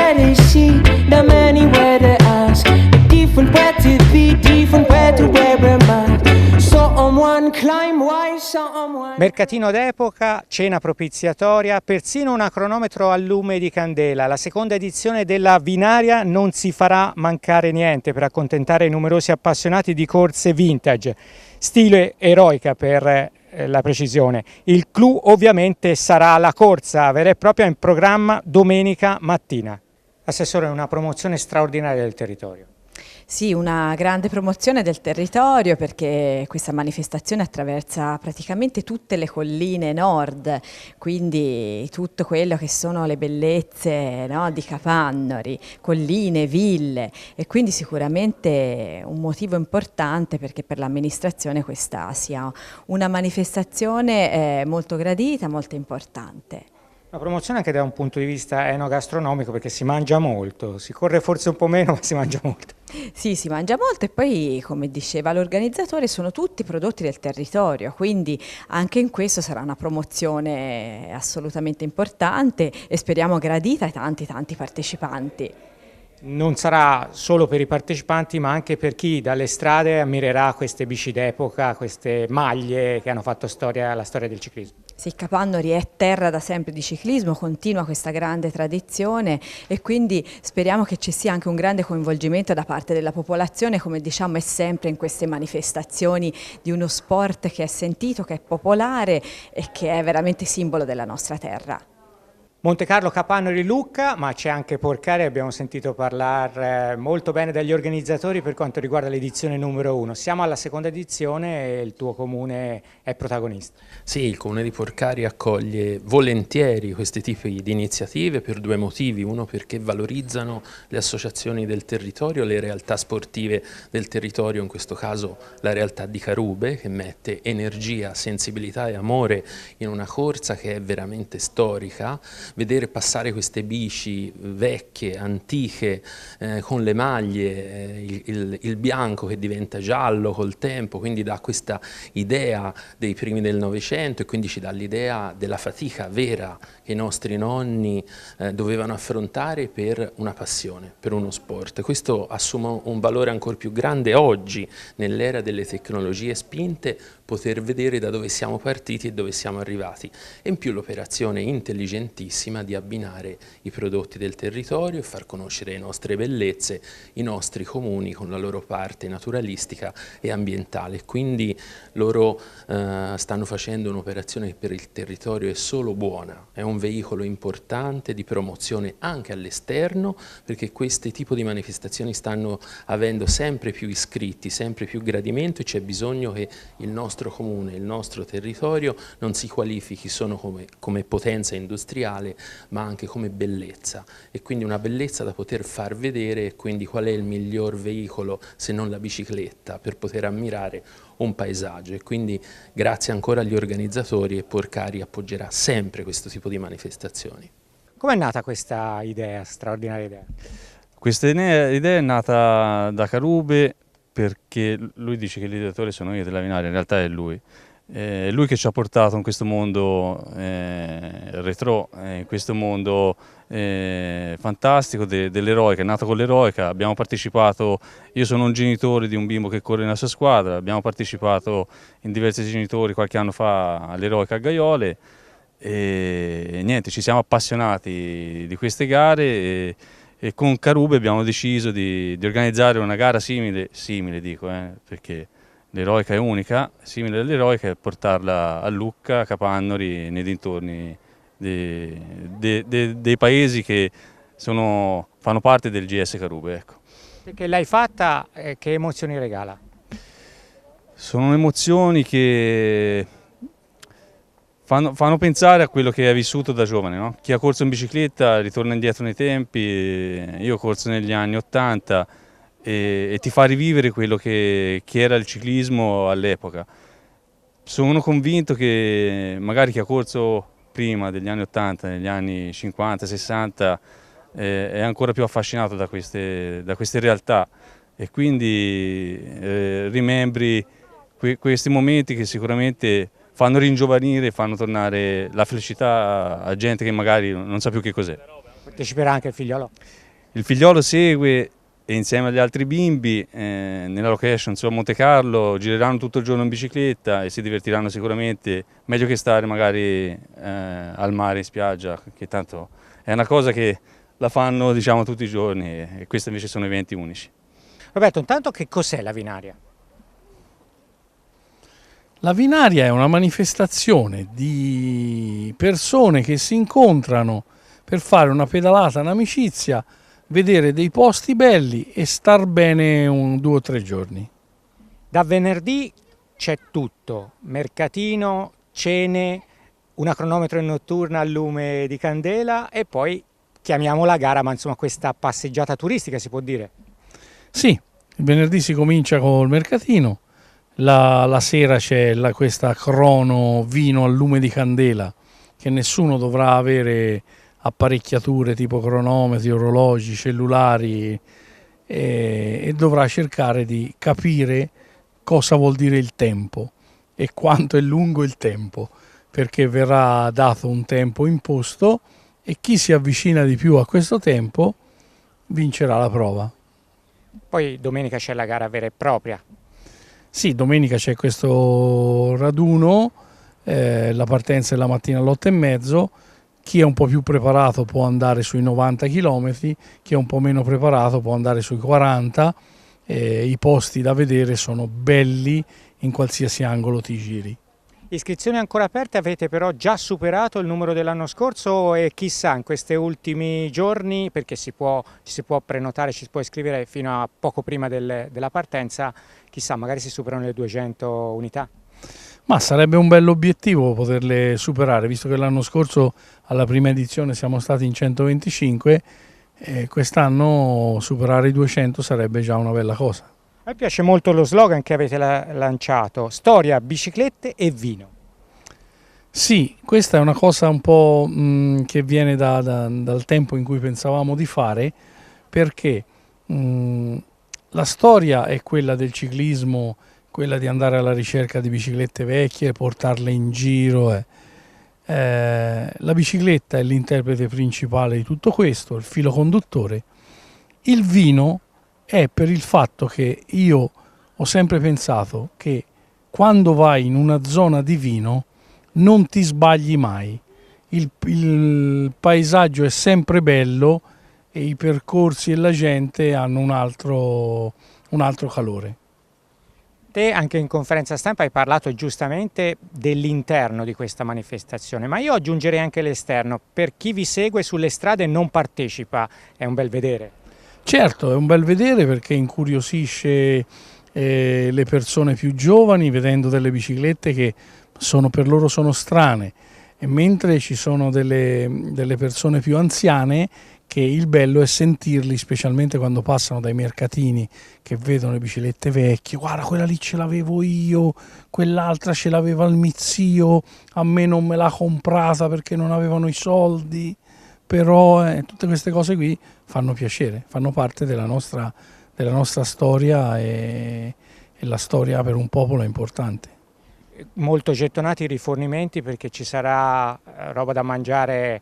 rarely see them anywhere they ask. A different way to be, different way to wear a mask. Someone climb, why someone... Mercatino d'epoca, cena propiziatoria, persino un cronometro a lume di candela. La seconda edizione della Vinaria non si farà mancare niente per accontentare i numerosi appassionati di corse vintage. Stile eroica per la precisione. Il clou ovviamente sarà la corsa vera e propria in programma domenica mattina. Assessore, è una promozione straordinaria del territorio. Sì, una grande promozione del territorio perché questa manifestazione attraversa praticamente tutte le colline nord, quindi tutto quello che sono le bellezze, no, di Capannori, colline, ville, e quindi sicuramente un motivo importante perché per l'amministrazione questa sia una manifestazione molto gradita, molto importante. Una promozione anche da un punto di vista enogastronomico perché si mangia molto, si corre forse un po' meno ma si mangia molto. Sì, si mangia molto e poi, come diceva l'organizzatore, sono tutti prodotti del territorio, quindi anche in questo sarà una promozione assolutamente importante e speriamo gradita ai tanti partecipanti. Non sarà solo per i partecipanti ma anche per chi dalle strade ammirerà queste bici d'epoca, queste maglie che hanno fatto la storia del ciclismo. Sì, Capannori è terra da sempre di ciclismo, continua questa grande tradizione e quindi speriamo che ci sia anche un grande coinvolgimento da parte della popolazione, come diciamo è sempre in queste manifestazioni di uno sport che è sentito, che è popolare e che è veramente simbolo della nostra terra. Montecarlo, Capannori, Lucca, ma c'è anche Porcari, abbiamo sentito parlare molto bene dagli organizzatori per quanto riguarda l'edizione numero 1. Siamo alla seconda edizione e il tuo comune è protagonista. Sì, il comune di Porcari accoglie volentieri questi tipi di iniziative per due motivi. Uno, perché valorizzano le associazioni del territorio, le realtà sportive del territorio, in questo caso la realtà di Carube, che mette energia, sensibilità e amore in una corsa che è veramente storica. Vedere passare queste bici vecchie, antiche, con le maglie, il bianco che diventa giallo col tempo, quindi dà questa idea dei primi del Novecento e quindi ci dà l'idea della fatica vera che i nostri nonni dovevano affrontare per una passione, per uno sport. Questo assume un valore ancora più grande oggi, nell'era delle tecnologie spinte, poter vedere da dove siamo partiti e dove siamo arrivati. E in più l'operazione intelligentissima di abbinare i prodotti del territorio e far conoscere le nostre bellezze, i nostri comuni con la loro parte naturalistica e ambientale. Quindi loro stanno facendo un'operazione che per il territorio è solo buona, è un veicolo importante di promozione anche all'esterno perché questi tipi di manifestazioni stanno avendo sempre più iscritti, sempre più gradimento e c'è bisogno che il nostro comune, il nostro territorio non si qualifichi solo come potenza industriale ma anche come bellezza e quindi una bellezza da poter far vedere e quindi qual è il miglior veicolo se non la bicicletta per poter ammirare un paesaggio e quindi grazie ancora agli organizzatori e Porcari appoggerà sempre questo tipo di manifestazioni. Com'è nata questa idea, straordinaria idea? Questa idea è nata da Carube perché lui dice che gli ideatori sono io della Vinaria, in realtà è lui. È lui che ci ha portato in questo mondo retro, in questo mondo fantastico dell'eroica, è nato con l'eroica, abbiamo partecipato, io sono un genitore di un bimbo che corre nella sua squadra, abbiamo partecipato in diversi genitori qualche anno fa all'eroica a Gaiole e niente, ci siamo appassionati di queste gare e con Carube abbiamo deciso di organizzare una gara simile dico, perché l'eroica è unica, simile all'eroica, e portarla a Lucca, Capannori, nei dintorni dei paesi che fanno parte del GS Carube. Ecco. Perché l'hai fatta, che emozioni regala? Sono emozioni che fanno pensare a quello che hai vissuto da giovane, no? Chi ha corso in bicicletta ritorna indietro nei tempi, io ho corso negli anni '80 e ti fa rivivere quello che era il ciclismo all'epoca. Sono convinto che magari chi ha corso prima degli anni '80, negli anni '50, '60 è ancora più affascinato da queste realtà e quindi rimembri questi momenti che sicuramente fanno ringiovanire e fanno tornare la felicità a gente che magari non sa più che cos'è. Parteciperà anche il figliolo? Il figliolo segue e insieme agli altri bimbi nella location su Monte Carlo gireranno tutto il giorno in bicicletta e si divertiranno sicuramente, meglio che stare magari al mare in spiaggia, che tanto è una cosa che la fanno diciamo tutti i giorni e questi invece sono eventi unici. Roberto, intanto che cos'è la Vinaria? La Vinaria è una manifestazione di persone che si incontrano per fare una pedalata, un'amicizia, vedere dei posti belli e star bene 2 o 3 giorni. Da venerdì c'è tutto, mercatino, cene, una cronometro in notturna al lume di candela e poi chiamiamola gara, ma insomma questa passeggiata turistica si può dire. Sì, il venerdì si comincia col mercatino, la sera c'è questa crono vino al lume di candela che nessuno dovrà avere apparecchiature tipo cronometri, orologi, cellulari e dovrà cercare di capire cosa vuol dire il tempo e quanto è lungo il tempo, perché verrà dato un tempo imposto e chi si avvicina di più a questo tempo vincerà la prova. Poi domenica c'è la gara vera e propria. Sì, domenica c'è questo raduno, la partenza è la mattina alle 8:30, chi è un po' più preparato può andare sui 90 km, chi è un po' meno preparato può andare sui 40, i posti da vedere sono belli in qualsiasi angolo ti giri. Iscrizioni ancora aperte, avete però già superato il numero dell'anno scorso e chissà in questi ultimi giorni, perché ci si può prenotare, ci si può iscrivere fino a poco prima della partenza, chissà magari si superano le 200 unità. Ma sarebbe un bell'obiettivo poterle superare, visto che l'anno scorso alla prima edizione siamo stati in 125 e quest'anno superare i 200 sarebbe già una bella cosa. A me piace molto lo slogan che avete lanciato, storia, biciclette e vino. Sì, questa è una cosa un po' che viene dal tempo in cui pensavamo di fare, perché la storia è quella del ciclismo, quella di andare alla ricerca di biciclette vecchie, portarle in giro. La bicicletta è l'interprete principale di tutto questo, il filo conduttore. Il vino è per il fatto che io ho sempre pensato che quando vai in una zona di vino non ti sbagli mai, il paesaggio è sempre bello e i percorsi e la gente hanno un altro calore. Te anche in conferenza stampa hai parlato giustamente dell'interno di questa manifestazione, ma io aggiungerei anche l'esterno. Per chi vi segue sulle strade e non partecipa, è un bel vedere. Certo, è un bel vedere perché incuriosisce le persone più giovani vedendo delle biciclette che per loro sono strane, e mentre ci sono delle persone più anziane che il bello è sentirli, specialmente quando passano dai mercatini, che vedono le biciclette vecchie, guarda quella lì ce l'avevo io, quell'altra ce l'aveva il mio zio, a me non me l'ha comprata perché non avevano i soldi, però tutte queste cose qui fanno piacere, fanno parte della nostra storia e la storia per un popolo è importante. Molto gettonati i rifornimenti perché ci sarà roba da mangiare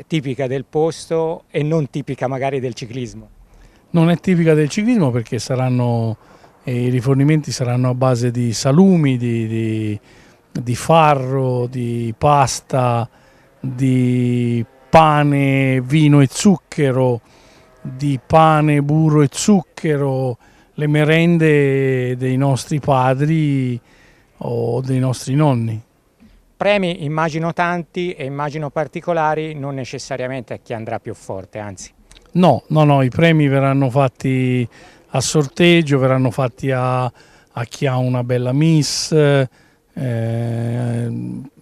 tipica del posto e non tipica magari del ciclismo. Non è tipica del ciclismo perché i rifornimenti saranno a base di salumi, di farro, di pasta, di pane, vino e zucchero, di pane, burro e zucchero, le merende dei nostri padri o dei nostri nonni. Premi immagino tanti e immagino particolari, non necessariamente a chi andrà più forte, anzi. No, i premi verranno fatti a sorteggio, verranno fatti a chi ha una bella miss,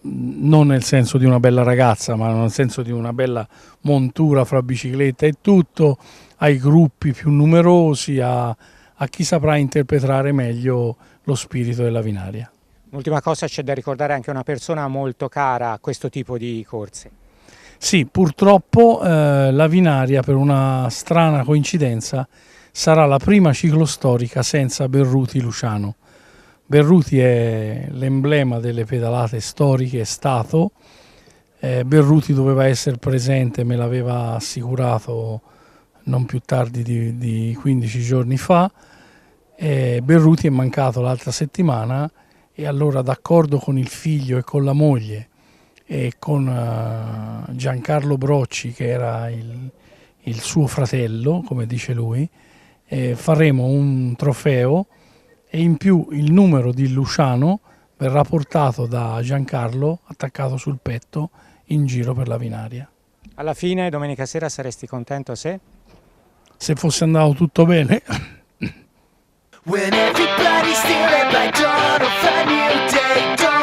non nel senso di una bella ragazza, ma nel senso di una bella montura fra bicicletta e tutto, ai gruppi più numerosi, a chi saprà interpretare meglio lo spirito della Vinaria. L'ultima cosa, c'è da ricordare anche una persona molto cara a questo tipo di corse. Sì, purtroppo la Vinaria, per una strana coincidenza, sarà la prima ciclostorica senza Berruti Luciano. Berruti è l'emblema delle pedalate storiche, è stato, Berruti doveva essere presente, me l'aveva assicurato non più tardi di 15 giorni fa. Berruti è mancato l'altra settimana e allora, d'accordo con il figlio e con la moglie e con Giancarlo Brocci, che era il suo fratello, come dice lui, faremo un trofeo e in più il numero di Luciano verrà portato da Giancarlo attaccato sul petto in giro per la Vinaria. Alla fine, domenica sera, saresti contento se? Se fosse andato tutto bene. When everybody's stealing by dawn of a new day.